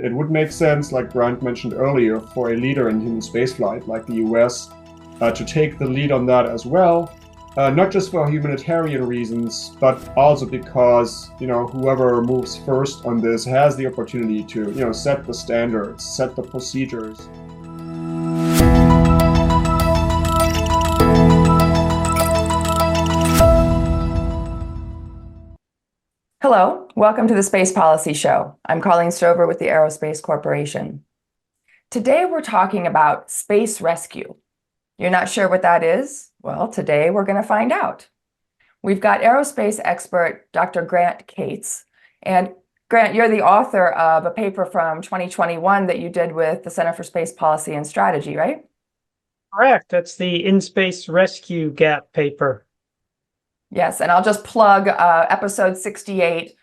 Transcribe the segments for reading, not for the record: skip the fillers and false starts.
It would make sense, like Grant mentioned earlier, for a leader in human spaceflight, like the US, to take the lead on that as well. Not just for humanitarian reasons, but also because, whoever moves first on this has the opportunity to, set the standards, set the procedures. Hello, welcome to the Space Policy Show. I'm Colleen Stover with the Aerospace Corporation. Today we're talking about space rescue. You're not sure what that is? Well, today we're going to find out. We've got aerospace expert Dr. Grant Cates. And Grant, you're the author of a paper from 2021 that you did with the Center for Space Policy and Strategy, right? Correct. That's the In-Space Rescue Gap paper. Yes, and I'll just plug episode 68.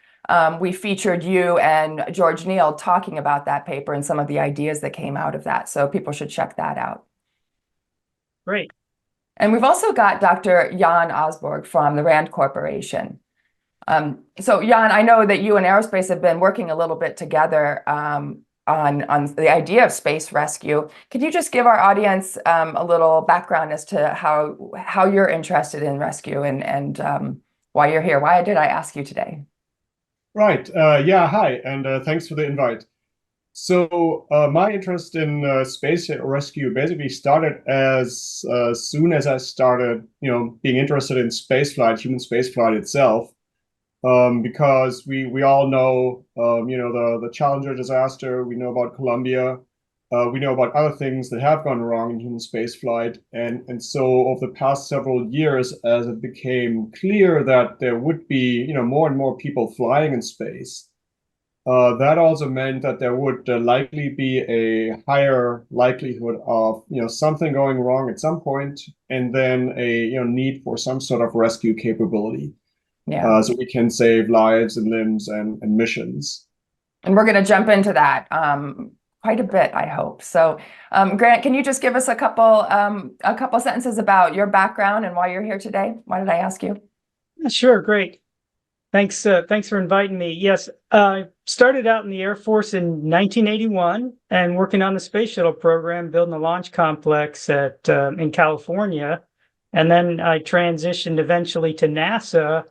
We featured you and George Neal talking about that paper and some of the ideas that came out of that. So people should check that out. Great. And we've also got Dr. Jan Osburg from the RAND Corporation. So Jan, I know that you and Aerospace have been working a little bit together on the idea of space rescue. Could you just give our audience a little background as to how you're interested in rescue and why you're here? Why did I ask you today? Right. Yeah, hi, and thanks for the invite. So my interest in space rescue basically started as soon as I started, being interested in spaceflight, human spaceflight itself. Because we all know, the Challenger disaster, we know about Columbia, we know about other things that have gone wrong in human spaceflight. And so over the past several years, as it became clear that there would be, more and more people flying in space, that also meant that there would likely be a higher likelihood of, something going wrong at some point, and then a, need for some sort of rescue capability. Yeah. So we can save lives and limbs and missions. And we're going to jump into that quite a bit, I hope. So, Grant, can you just give us a couple sentences about your background and why you're here today? Why did I ask you? Sure, great. Thanks for inviting me. Yes, I started out in the Air Force in 1981 and working on the space shuttle program, building a launch complex in California. And then I transitioned eventually to NASA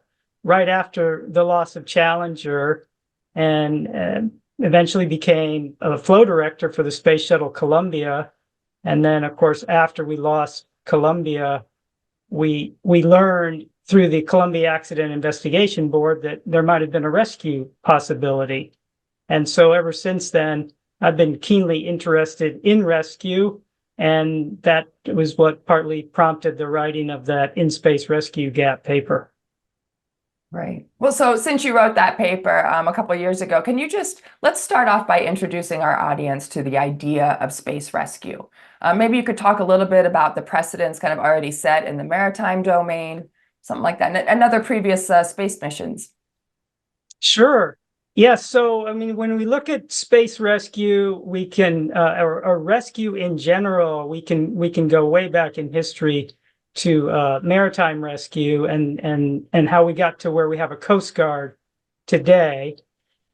right after the loss of Challenger, and eventually became a flow director for the Space Shuttle Columbia. And then, of course, after we lost Columbia, we learned through the Columbia Accident Investigation Board that there might have been a rescue possibility. And so ever since then, I've been keenly interested in rescue, and that was what partly prompted the writing of that In-Space Rescue Gap paper. Right. Well, so since you wrote that paper a couple of years ago, let's start off by introducing our audience to the idea of space rescue. Maybe you could talk a little bit about the precedents kind of already set in the maritime domain, something like that, and other previous space missions. Sure. Yes. So, I mean, when we look at space rescue, we can, or rescue in general, we can go way back in history to maritime rescue and how we got to where we have a Coast Guard today.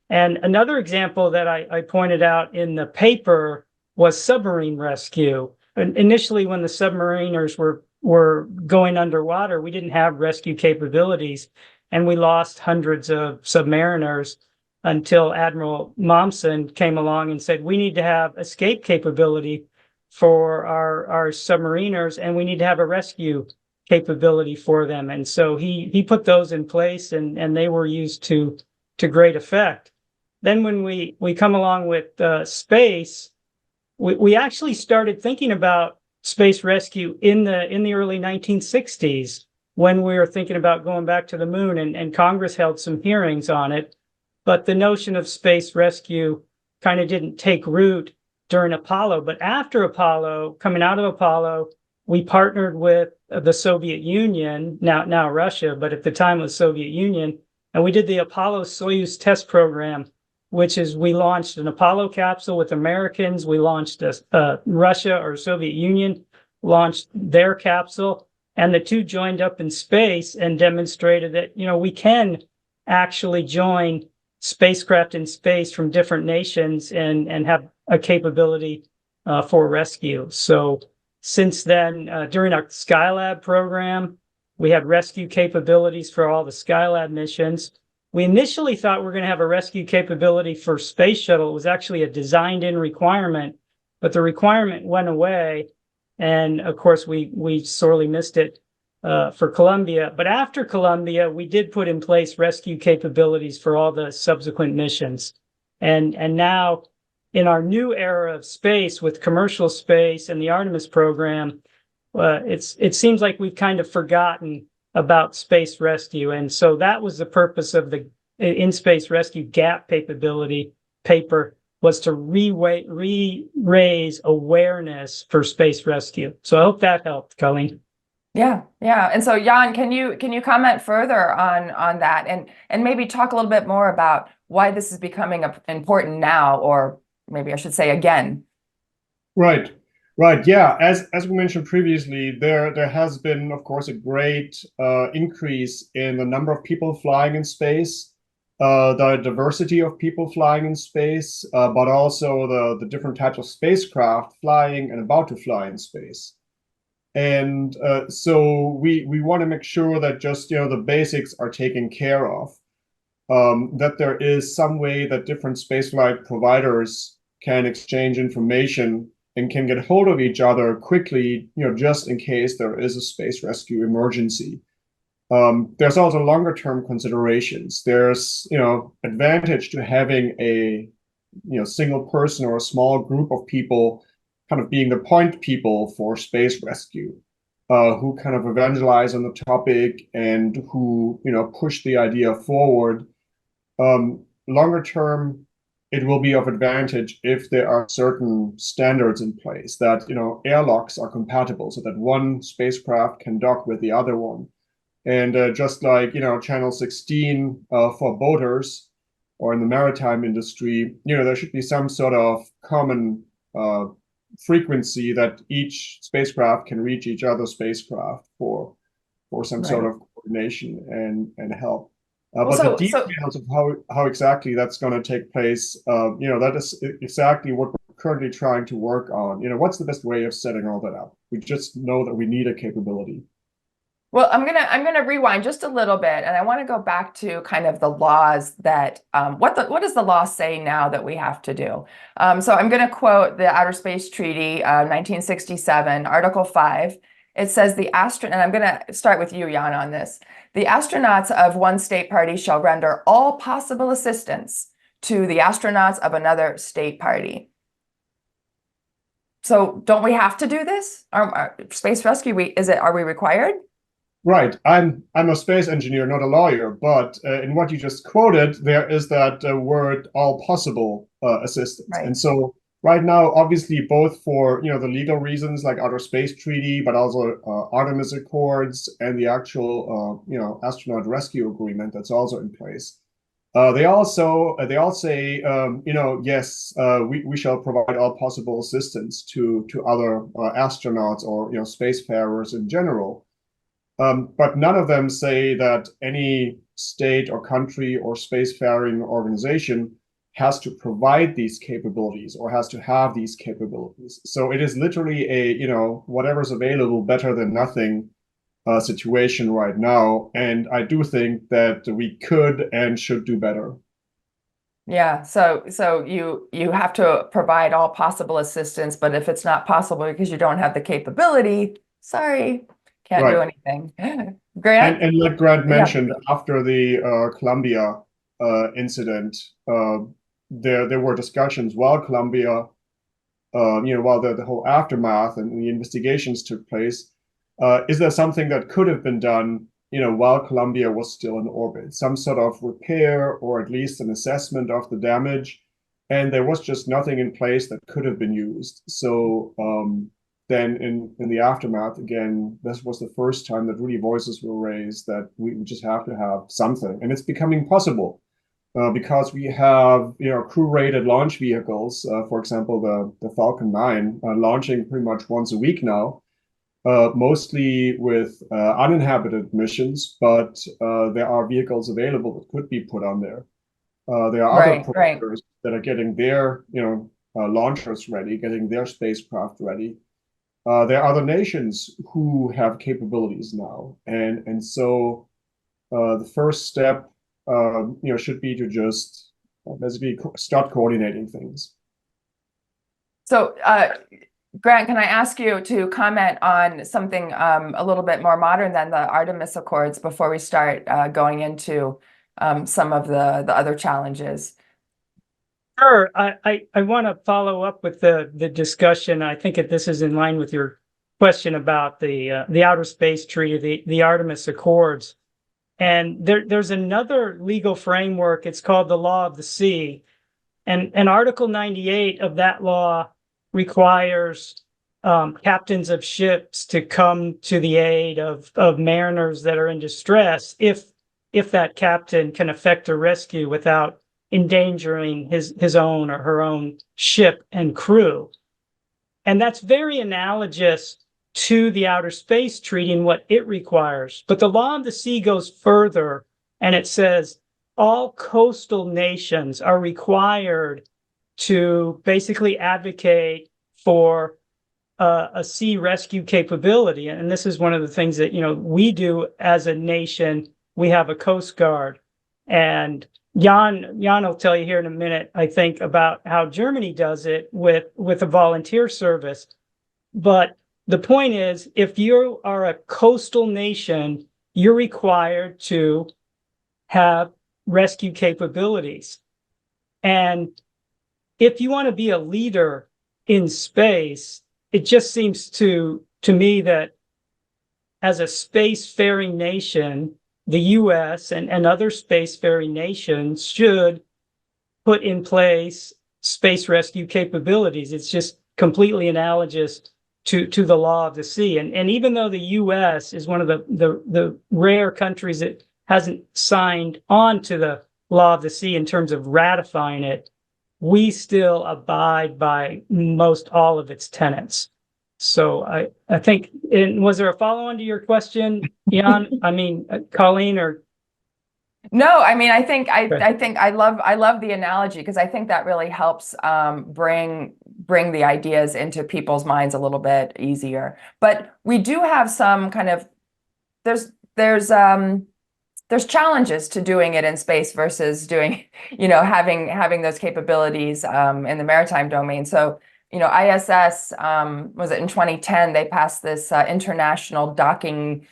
And another example that I pointed out in the paper was submarine rescue. And initially, when the submariners were going underwater, we didn't have rescue capabilities, and we lost hundreds of submariners until Admiral Momsen came along and said, we need to have escape capability for our submariners, and we need to have a rescue capability for them. And so he put those in place, and they were used to great effect. Then when we come along with space, we actually started thinking about space rescue in the early 1960s, when we were thinking about going back to the moon, and Congress held some hearings on it. But the notion of space rescue kind of didn't take root during Apollo. But after Apollo, coming out of Apollo, we partnered with the Soviet Union, now Russia, but at the time it was Soviet Union, and we did the Apollo-Soyuz test program, which is we launched an Apollo capsule with Americans. We launched Russia or Soviet Union launched their capsule, and the two joined up in space and demonstrated that, we can actually join spacecraft in space from different nations and have a capability for rescue. So since then, during our Skylab program, we had rescue capabilities for all the Skylab missions. We initially thought we were going to have a rescue capability for Space Shuttle. It was actually a designed-in requirement, but the requirement went away. And of course, we sorely missed it for Columbia. But after Columbia, we did put in place rescue capabilities for all the subsequent missions. And now, in our new era of space with commercial space and the Artemis program, it seems like we've kind of forgotten about space rescue. And so that was the purpose of the in-space rescue gap capability paper, was to raise awareness for space rescue. So I hope that helped, Colleen. Yeah. And so Jan, can you comment further on that and maybe talk a little bit more about why this is becoming important now, or maybe I should say again? Right. Yeah. As we mentioned previously, there has been, of course, a great increase in the number of people flying in space, the diversity of people flying in space, but also the different types of spacecraft flying and about to fly in space. And so we want to make sure that just the basics are taken care of, that there is some way that different spaceflight providers can exchange information and can get hold of each other quickly, just in case there is a space rescue emergency. There's also longer term considerations. There's advantage to having a single person or a small group of people kind of being the point people for space rescue, who kind of evangelize on the topic and who push the idea forward. Longer term, it will be of advantage if there are certain standards in place that airlocks are compatible, so that one spacecraft can dock with the other one. And just like channel 16 for boaters or in the maritime industry, there should be some sort of common frequency that each spacecraft can reach each other spacecraft for some sort of coordination and help. But the details of how exactly that's going to take place, that is exactly what we're currently trying to work on. What's the best way of setting all that up? We just know that we need a capability. Well, I'm gonna rewind just a little bit, and I want to go back to kind of the laws that what does the law say now that we have to do? So I'm going to quote the Outer Space Treaty, 1967, Article 5. It says and I'm going to start with you, Jan, on this. The astronauts of one state party shall render all possible assistance to the astronauts of another state party. So don't we have to do this? Space rescue, are we required? Right. I'm a space engineer, not a lawyer, but in what you just quoted, there is that word "all possible" assistance. Right. And so right now, obviously, both for the legal reasons like Outer Space Treaty, but also Artemis Accords and the actual astronaut rescue agreement that's also in place. They all say yes, we shall provide all possible assistance to other astronauts or spacefarers in general. But none of them say that any state or country or spacefaring organization has to provide these capabilities or has to have these capabilities. So it is literally a, whatever's available, better than nothing situation right now. And I do think that we could and should do better. Yeah, so you have to provide all possible assistance, but if it's not possible because you don't have the capability, sorry. Can't do anything. Grant? And like Grant mentioned, after the Columbia incident, there were discussions while Columbia, while the whole aftermath and the investigations took place. Is there something that could have been done, while Columbia was still in orbit? Some sort of repair or at least an assessment of the damage. And there was just nothing in place that could have been used. So then in the aftermath, again, this was the first time that really voices were raised that we just have to have something. And it's becoming possible because we have crew-rated launch vehicles, for example, the Falcon 9, launching pretty much once a week now, mostly with uninhabited missions, but there are vehicles available that could be put on there. There are other Right, right. providers that are getting their, launchers ready, getting their spacecraft ready. There are other nations who have capabilities now, and so the first step, should be to just basically start coordinating things. So, Grant, can I ask you to comment on something a little bit more modern than the Artemis Accords before we start going into some of the other challenges? Sure. I want to follow up with the discussion. I think this is in line with your question about the Outer Space Treaty, the Artemis Accords. And there's another legal framework. It's called the Law of the Sea. And Article 98 of that law requires captains of ships to come to the aid of mariners that are in distress if that captain can effect a rescue without endangering his own or her own ship and crew. And that's very analogous to the Outer Space Treaty and what it requires. But the Law of the Sea goes further, and it says all coastal nations are required to basically advocate for a sea rescue capability. And this is one of the things that, we do as a nation. We have a Coast Guard. And Jan will tell you here in a minute, I think, about how Germany does it with a volunteer service. But the point is, if you are a coastal nation, you're required to have rescue capabilities. And if you want to be a leader in space, it just seems to me that as a spacefaring nation, the US and other spacefaring nations should put in place space rescue capabilities. It's just completely analogous to the Law of the Sea. And even though the US is one of the rare countries that hasn't signed on to the Law of the Sea in terms of ratifying it, we still abide by most all of its tenets. So I think, and was there a follow-on to your question, Jan? I mean, Colleen, or? No, I mean, I think I love the analogy, because I think that really helps bring the ideas into people's minds a little bit easier. But we do have some kind of there's challenges to doing it in space versus doing, having those capabilities in the maritime domain. So, ISS, was it in 2010, they passed this international docking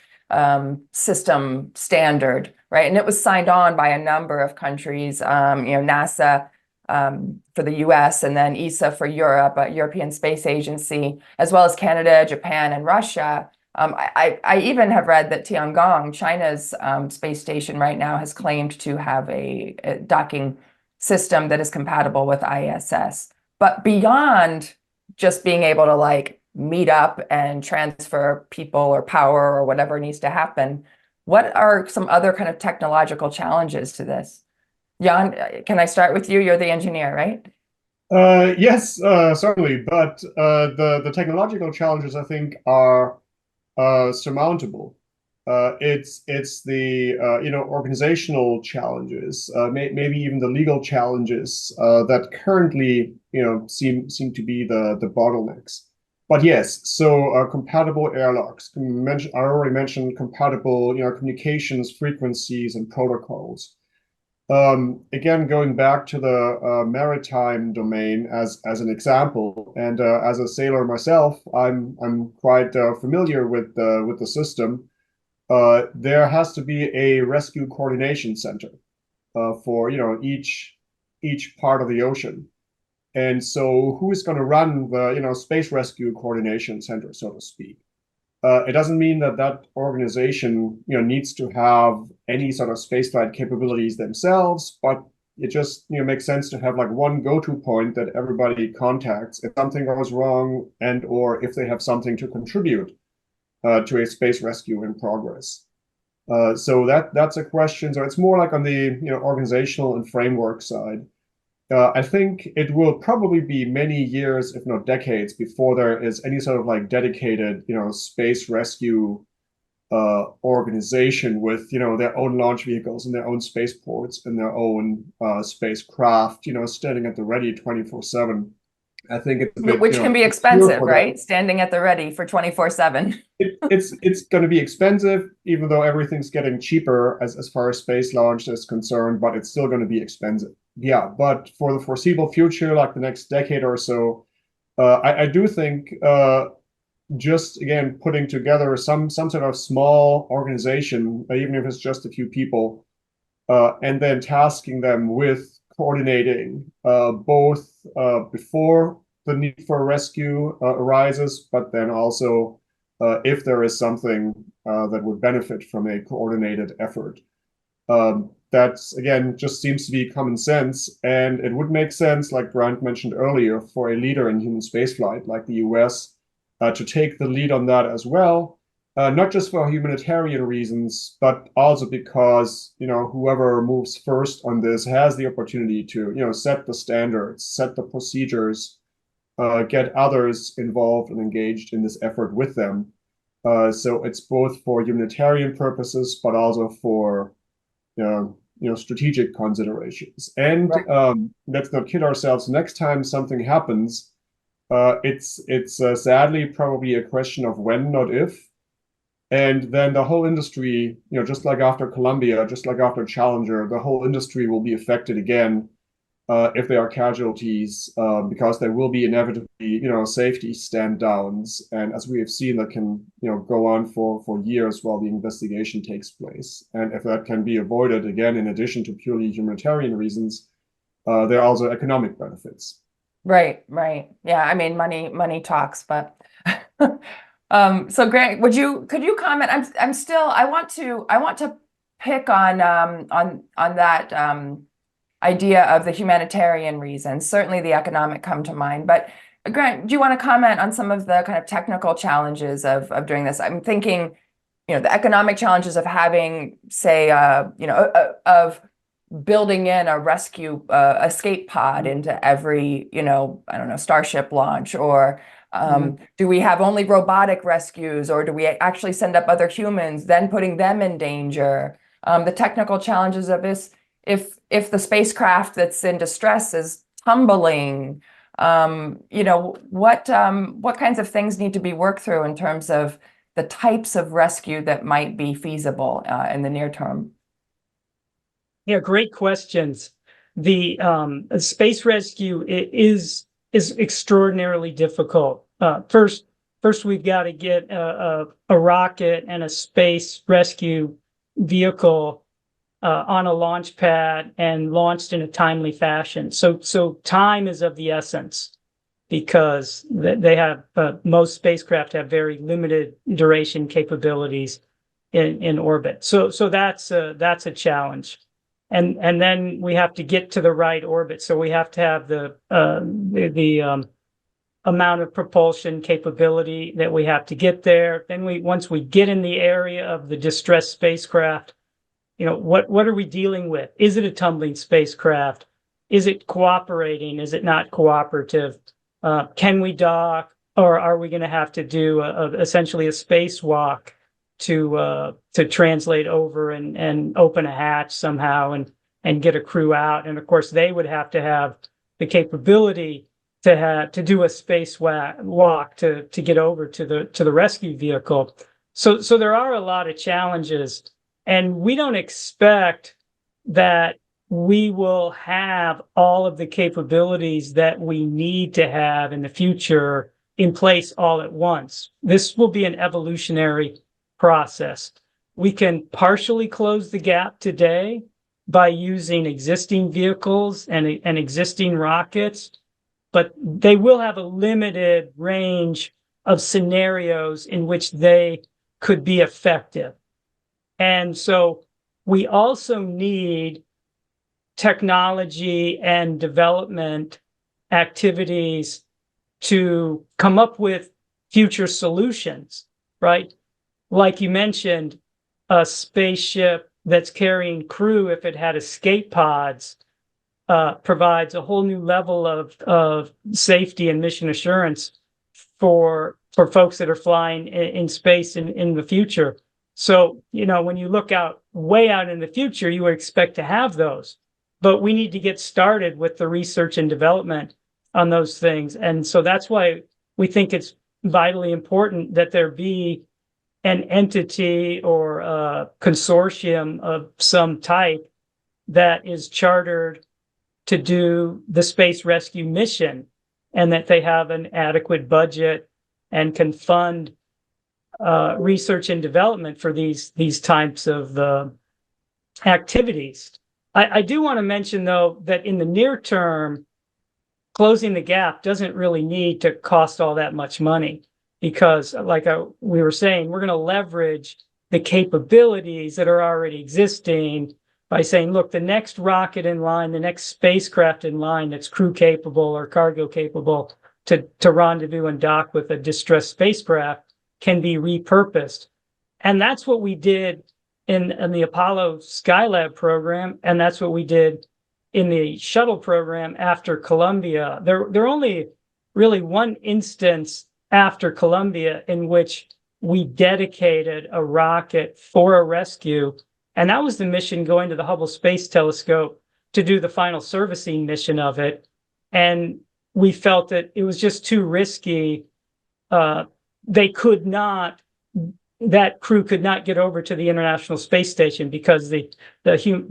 system standard, right? And it was signed on by a number of countries, NASA for the US, and then ESA for Europe, European Space Agency, as well as Canada, Japan, and Russia. I even have read that Tiangong, China's space station right now, has claimed to have a docking system that is compatible with ISS. But beyond just being able to meet up and transfer people or power or whatever needs to happen, what are some other kind of technological challenges to this? Jan, can I start with you? You're the engineer, right? Yes, certainly. But the technological challenges, I think, are surmountable. It's the organizational challenges, maybe even the legal challenges that currently seem to be the bottlenecks. But yes, so compatible airlocks. I already mentioned compatible communications frequencies and protocols. Again, going back to the maritime domain as an example, and as a sailor myself, I'm quite familiar with the system. There has to be a rescue coordination center for each part of the ocean, and so who is going to run the space rescue coordination center, so to speak? It doesn't mean that organization needs to have any sort of spaceflight capabilities themselves, but it just makes sense to have one go-to point that everybody contacts if something goes wrong, and or if they have something to contribute to a space rescue in progress. So that's a question. So it's more on the organizational and framework side. I think it will probably be many years, if not decades, before there is any sort of dedicated, space rescue organization with, their own launch vehicles and their own spaceports and their own spacecraft, standing at the ready 24/7. I think it's a bit, Which can be expensive, right? Standing at the ready for 24/7. It's going to be expensive, even though everything's getting cheaper as far as space launch is concerned, but it's still going to be expensive. Yeah, but for the foreseeable future, like the next decade or so, I do think just again putting together some sort of small organization, even if it's just a few people, and then tasking them with coordinating both before the need for rescue arises, but then also if there is something that would benefit from a coordinated effort. That's, again, just seems to be common sense. And it would make sense, like Grant mentioned earlier, for a leader in human spaceflight like the US to take the lead on that as well. Not just for humanitarian reasons, but also because, whoever moves first on this has the opportunity to, set the standards, set the procedures, get others involved and engaged in this effort with them. So it's both for humanitarian purposes, but also for, strategic considerations. And let's not kid ourselves. Next time something happens, it's sadly probably a question of when, not if. And then the whole industry, just like after Columbia, just like after Challenger, the whole industry will be affected again if there are casualties, because there will be inevitably, safety stand downs. And as we have seen, that can, go on for years while the investigation takes place. And if that can be avoided, again, in addition to purely humanitarian reasons, there are also economic benefits. Right. Yeah, I mean, money talks, but so Grant, could you comment? I want to pick on that idea of the humanitarian reasons. Certainly the economic come to mind, but Grant, do you want to comment on some of the kind of technical challenges of doing this? I'm thinking, the economic challenges of having, say, of building in a rescue escape pod into every, I don't know, Starship launch, or do we have only robotic rescues, or do we actually send up other humans, then putting them in danger? The technical challenges of this, if the spacecraft that's in distress is tumbling, what kinds of things need to be worked through in terms of the types of rescue that might be feasible in the near term? Yeah, great questions. The space rescue is extraordinarily difficult. First, we've got to get a rocket and a space rescue vehicle on a launch pad and launched in a timely fashion. So time is of the essence, because they have most spacecraft have very limited duration capabilities in orbit. So that's a challenge. And then we have to get to the right orbit. So we have to have the amount of propulsion capability that we have to get there. Then once we get in the area of the distressed spacecraft, what are we dealing with? Is it a tumbling spacecraft? Is it cooperating? Is it not cooperative? Can we dock, or are we going to have to do essentially a spacewalk to translate over and open a hatch somehow and get a crew out? And of course, they would have to have the capability to do a spacewalk to get over to the rescue vehicle. So there are a lot of challenges, and we don't expect that we will have all of the capabilities that we need to have in the future in place all at once. This will be an evolutionary process. We can partially close the gap today by using existing vehicles and existing rockets, but they will have a limited range of scenarios in which they could be effective. And so we also need technology and development activities to come up with future solutions, right? Like you mentioned, a spaceship that's carrying crew, if it had escape pods, provides a whole new level of safety and mission assurance for folks that are flying in space in the future. So, when you look out way out in the future, you would expect to have those. But we need to get started with the research and development on those things. And so that's why we think it's vitally important that there be an entity or a consortium of some type that is chartered to do the space rescue mission, and that they have an adequate budget and can fund research and development for these types of activities. I do want to mention, though, that in the near term, closing the gap doesn't really need to cost all that much money, because like we were saying, we're going to leverage the capabilities that are already existing by saying, look, the next rocket in line, the next spacecraft in line that's crew capable or cargo capable to rendezvous and dock with a distressed spacecraft can be repurposed. And that's what we did in the Apollo Skylab program, and that's what we did in the shuttle program after Columbia. There only really one instance after Columbia in which we dedicated a rocket for a rescue, and that was the mission going to the Hubble Space Telescope to do the final servicing mission of it. And we felt that it was just too risky. That crew could not get over to the International Space Station because the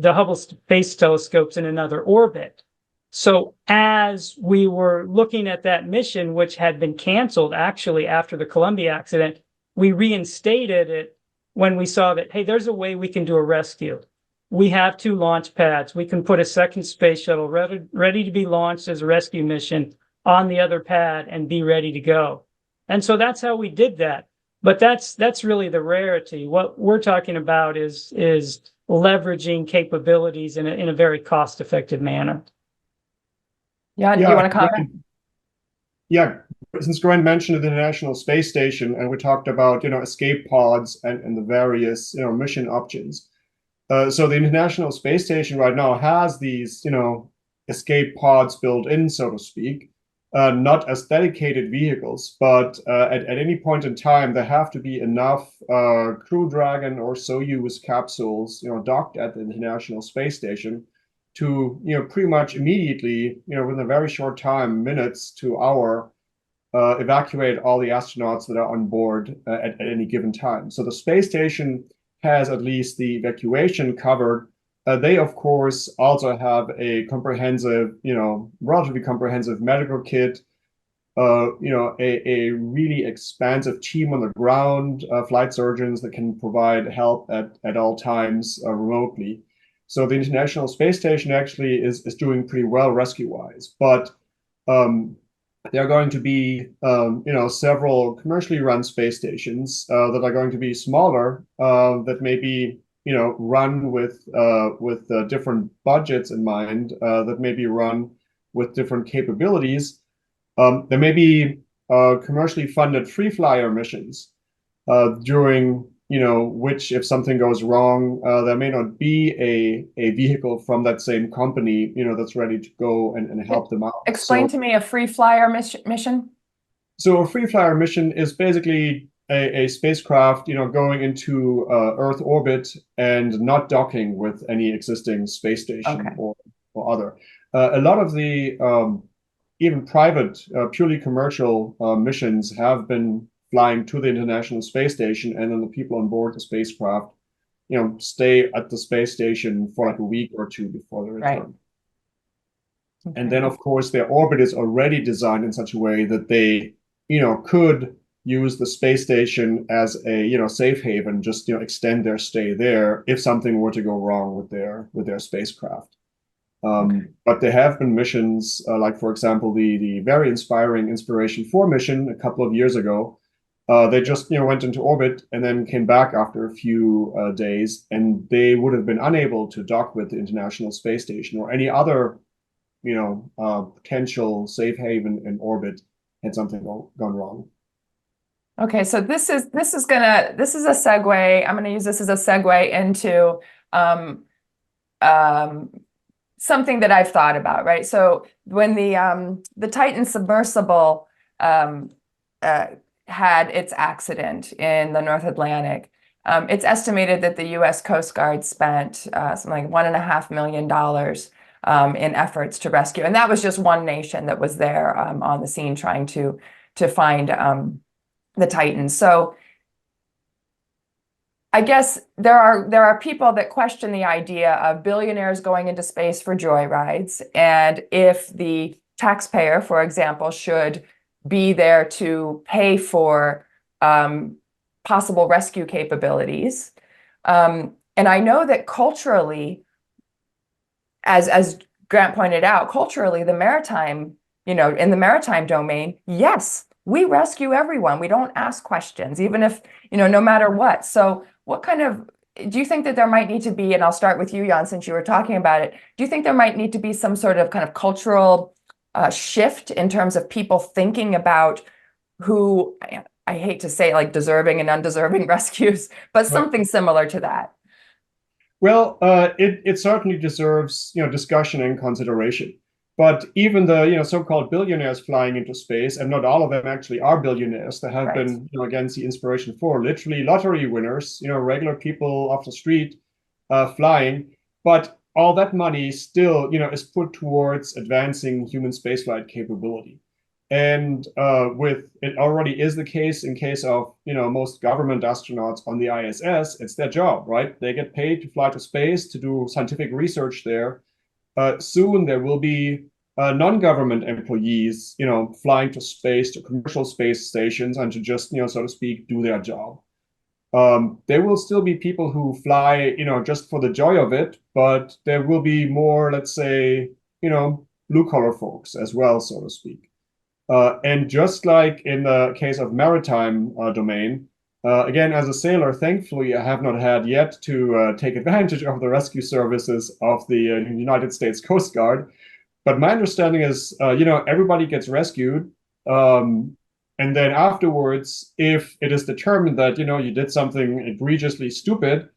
Hubble Space Telescope's in another orbit. So as we were looking at that mission, which had been canceled actually after the Columbia accident, we reinstated it when we saw that, hey, there's a way we can do a rescue. We have 2 launch pads. We can put a second space shuttle ready to be launched as a rescue mission on the other pad and be ready to go. And so that's how we did that. But that's really the rarity. What we're talking about is leveraging capabilities in a very cost-effective manner. Yeah, do you want to comment? Yeah, since Grant mentioned the International Space Station, and we talked about escape pods and the various mission options. So the International Space Station right now has these escape pods built in, so to speak. Not as dedicated vehicles, but at any point in time, there have to be enough Crew Dragon or Soyuz capsules, docked at the International Space Station to, pretty much immediately, within a very short time, minutes to hour, evacuate all the astronauts that are on board at any given time. So the space station has at least the evacuation covered. They, of course, also have a comprehensive, relatively comprehensive medical kit, a really expansive team on the ground, flight surgeons that can provide help at all times remotely. So the International Space Station actually is doing pretty well rescue-wise. But there are going to be, several commercially run space stations that are going to be smaller, that may be run with different budgets in mind, that may be run with different capabilities. There may be commercially funded free flyer missions during which, if something goes wrong, there may not be a vehicle from that same company that's ready to go and help them out. Explain to me a free flyer mission. So a free flyer mission is basically a spacecraft, going into Earth orbit and not docking with any existing space station or other. A lot of the even private, purely commercial missions have been flying to the International Space Station, and then the people on board the spacecraft, stay at the space station for like a week or 2 before they return. Right. Okay. And then, of course, their orbit is already designed in such a way that they, could use the space station as a safe haven, just extend their stay there if something were to go wrong with their spacecraft. But there have been missions like, for example, the very inspiring Inspiration 4 mission a couple of years ago. They just went into orbit and then came back after a few days, and they would have been unable to dock with the International Space Station or any other potential safe haven in orbit had something gone wrong. Okay, so this is a segue. I'm gonna use this as a segue into something that I've thought about, right? So when the Titan submersible had its accident in the North Atlantic, It's estimated that the U.S. Coast Guard spent something like $1.5 million in efforts to rescue, and that was just one nation that was there on the scene trying to find the Titans. So I guess there are people that question the idea of billionaires going into space for joyrides, and if the taxpayer, for example, should be there to pay for possible rescue capabilities. And I know that culturally, as Grant pointed out, culturally, the maritime, in the maritime domain, yes, we rescue everyone. We don't ask questions, even if, no matter what. So what kind of, do you think that there might need to be, and I'll start with you, Jan, since you were talking about it, do you think there might need to be some sort of kind of cultural shift in terms of people thinking about who, I hate to say like deserving and undeserving rescues, but something similar to that? Well, it certainly deserves, discussion and consideration. But even the, so-called billionaires flying into space, and not all of them actually are billionaires. There have been, again, the inspiration for literally lottery winners, regular people off the street flying. But all that money still, is put towards advancing human spaceflight capability. And with it already is the case in case of, most government astronauts on the ISS, it's their job, right? They get paid to fly to space, to do scientific research there. Soon there will be non-government employees, flying to space, to commercial space stations, and to just, so to speak, do their job. There will still be people who fly, just for the joy of it, but there will be more, let's say, blue-collar folks as well, so to speak. And just like in the case of maritime domain, again, as a sailor, thankfully, I have not had yet to take advantage of the rescue services of the United States Coast Guard. But my understanding is, everybody gets rescued. And then afterwards, if it is determined that, you did something egregiously stupid,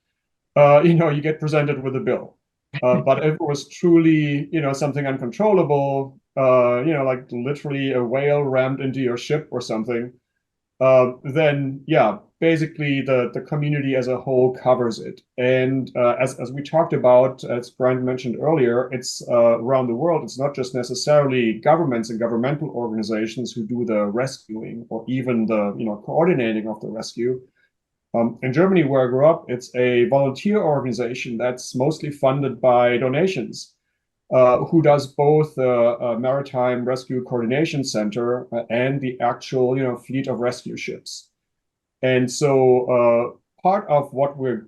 you get presented with a bill. But if it was truly, something uncontrollable, like literally a whale rammed into your ship or something, then yeah, basically the community as a whole covers it. And as we talked about, as Brian mentioned earlier, it's around the world. It's not just necessarily governments and governmental organizations who do the rescuing or even the coordinating of the rescue. In Germany, where I grew up, it's a volunteer organization that's mostly funded by donations. Who does both the Maritime Rescue Coordination Center and the actual, fleet of rescue ships. And so part of what we're,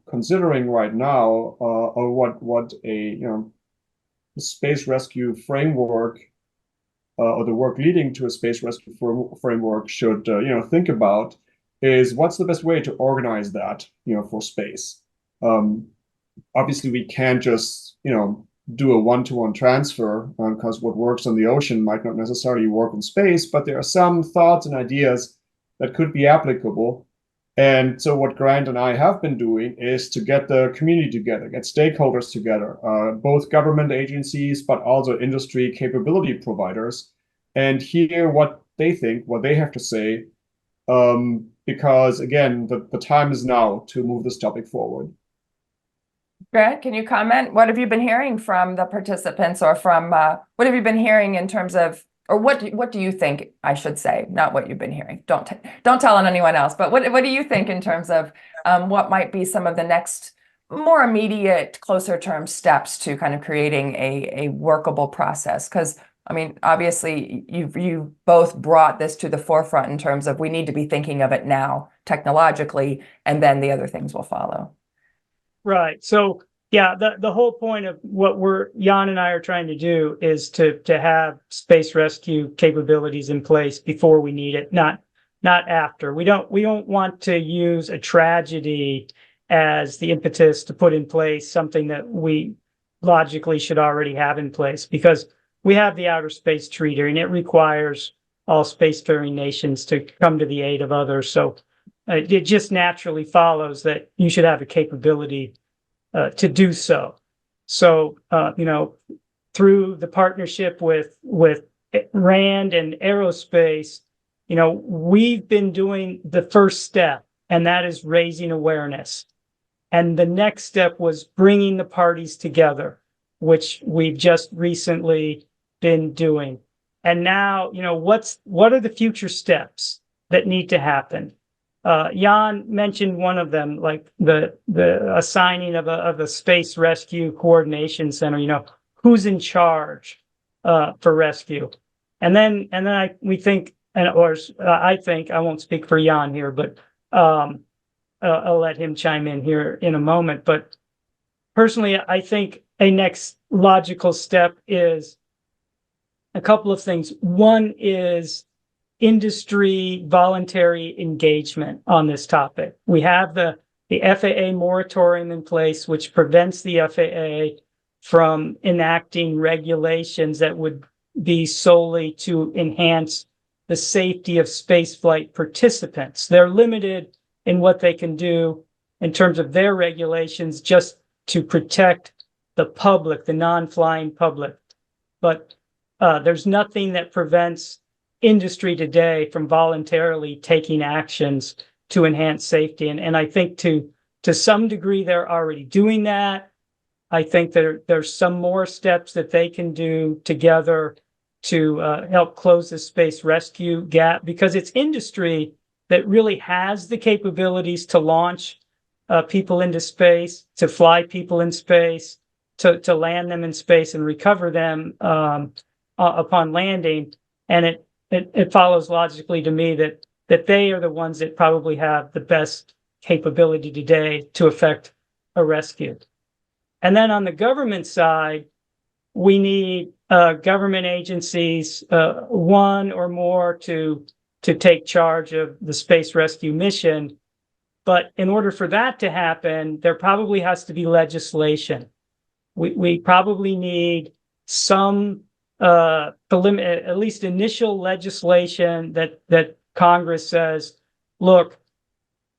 considering right now, or what a, space rescue framework or the work leading to a space rescue framework should, think about is what's the best way to organize that, for space. Obviously, we can't just, do a one-to-one transfer because what works on the ocean might not necessarily work in space, but there are some thoughts and ideas that could be applicable. And so what Grant and I have been doing is to get the community together, get stakeholders together, both government agencies, but also industry capability providers, and hear what they think, what they have to say, because again, the time is now to move this topic forward. Grant, can you comment? What have you been hearing from the participants, or from what have you been hearing in terms of, or what do you think, I should say, not what you've been hearing. Don't tell on anyone else, but what do you think in terms of what might be some of the next more immediate, closer term steps to kind of creating a workable process? Because I mean, obviously, you both brought this to the forefront in terms of we need to be thinking of it now technologically, and then the other things will follow. Right. So yeah, the whole point of what Jan and I are trying to do is to have space rescue capabilities in place before we need it, not after. We don't want to use a tragedy as the impetus to put in place something that we logically should already have in place, because we have the Outer Space Treaty and it requires all spacefaring nations to come to the aid of others. So it just naturally follows that you should have a capability to do so. So, through the partnership with RAND and Aerospace, we've been doing the first step and that is raising awareness. And the next step was bringing the parties together, which we've just recently been doing. And now, what are the future steps that need to happen? Jan mentioned one of them, like the assigning of a space rescue coordination center. Who's in charge for rescue, and then we think, I think, I won't speak for Jan here, but I'll let him chime in here in a moment. But personally, I think a next logical step is a couple of things. One is industry voluntary engagement on this topic. We have the FAA moratorium in place, which prevents the FAA from enacting regulations that would be solely to enhance the safety of spaceflight participants. They're limited in what they can do in terms of their regulations just to protect the public, the non-flying public. But there's nothing that prevents industry today from voluntarily taking actions to enhance safety. And I think to some degree, they're already doing that. I think there's some more steps that they can do together to help close the space rescue gap, because it's industry that really has the capabilities to launch people into space, to fly people in space, to land them in space and recover them upon landing. And it follows logically to me that they are the ones that probably have the best capability today to effect a rescue. And then on the government side, we need government agencies, one or more, to take charge of the space rescue mission. But in order for that to happen, there probably has to be legislation. We probably need some at least initial legislation that Congress says, look,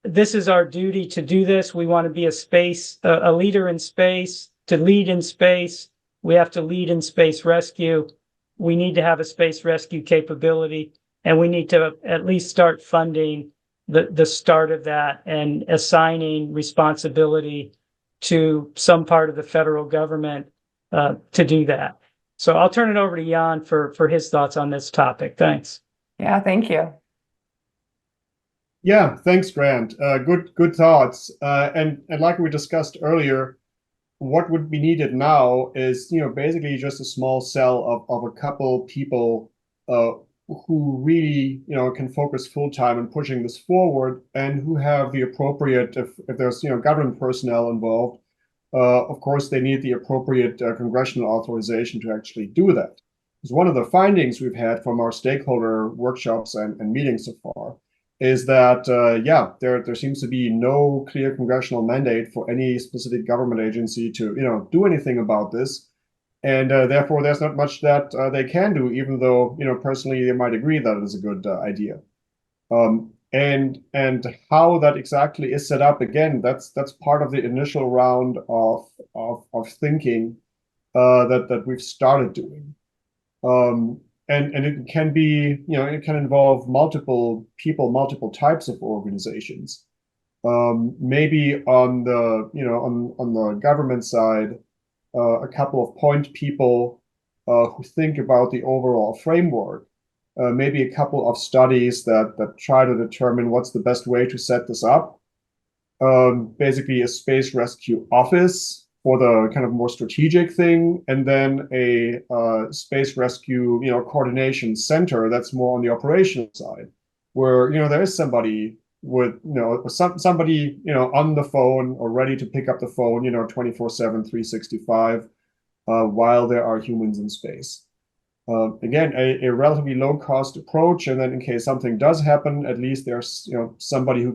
this is our duty to do this. We want to be a leader in space. To lead in space, we have to lead in space rescue. We need to have a space rescue capability, and we need to at least start funding the start of that and assigning responsibility to some part of the federal government to do that. So I'll turn it over to Jan for his thoughts on this topic. Thanks. Yeah, thank you. Yeah, thanks, Grant. Good thoughts. And like we discussed earlier, what would be needed now is, basically just a small cell of a couple people who really, can focus full time on pushing this forward, and who have the appropriate, if there's, government personnel involved, of course, they need the appropriate congressional authorization to actually do that. Because one of the findings we've had from our stakeholder workshops and meetings so far is that, there seems to be no clear congressional mandate for any specific government agency to, do anything about this. And therefore, there's not much that they can do, even though, personally, they might agree that it is a good idea. And how that exactly is set up, again, that's part of the initial round of thinking that we've started doing. And it can be, it can involve multiple people, multiple types of organizations. Maybe on the, on the government side, a couple of point people who think about the overall framework. Maybe a couple of studies that try to determine what's the best way to set this up. Basically a space rescue office for the kind of more strategic thing, and then a space rescue, coordination center that's more on the operational side, where, there is somebody with, somebody, on the phone or ready to pick up the phone, 24/7, 365, while there are humans in space. Again, a relatively low cost approach, and then in case something does happen, at least there's, somebody who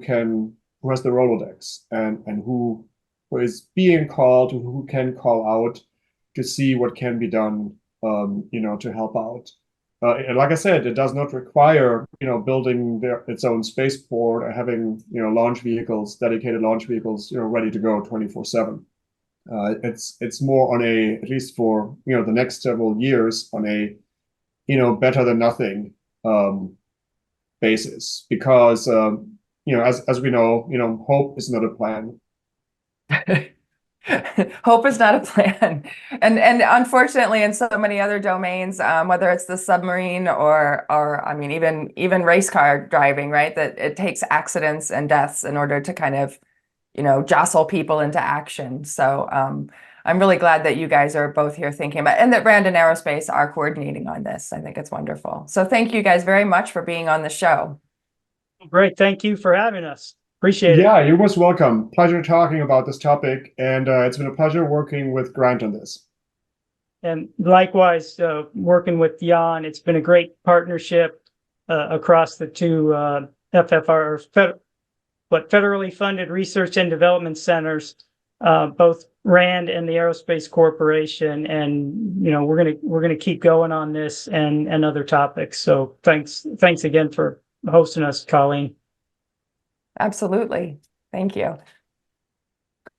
has the Rolodex and who is being called, who can call out to see what can be done, to help out. And like I said, it does not require, building its own spaceport or having, launch vehicles, dedicated launch vehicles, ready to go 24/7. It's more on a, at least for, the next several years, on a, better than nothing basis, because as we know, hope is not a plan. Hope is not a plan. And unfortunately, in so many other domains, whether it's the submarine or I mean, even race car driving, right? That it takes accidents and deaths in order to kind of, jostle people into action. So I'm really glad that you guys are both here thinking about, and that Brandon Aerospace are coordinating on this. I think it's wonderful. So thank you guys very much for being on the show. Great. Thank you for having us. Appreciate it. Yeah, you're most welcome. Pleasure talking about this topic, and it's been a pleasure working with Grant on this. And likewise, working with Jan, it's been a great partnership across the two FFR, federally funded research and development centers, both RAND and the Aerospace Corporation. And we're gonna keep going on this and other topics. So thanks again for hosting us, Colleen. Absolutely. Thank you.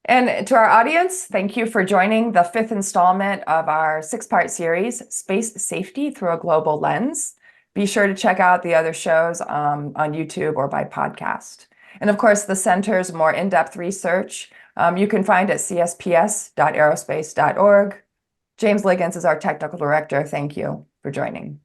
And to our audience, thank you for joining the 5th installment of our 6-part series, Space Safety Through a Global Lens. Be sure to check out the other shows on YouTube or by podcast. And of course, the center's more in-depth research you can find at csps.aerospace.org. James Liggins is our technical director. Thank you for joining.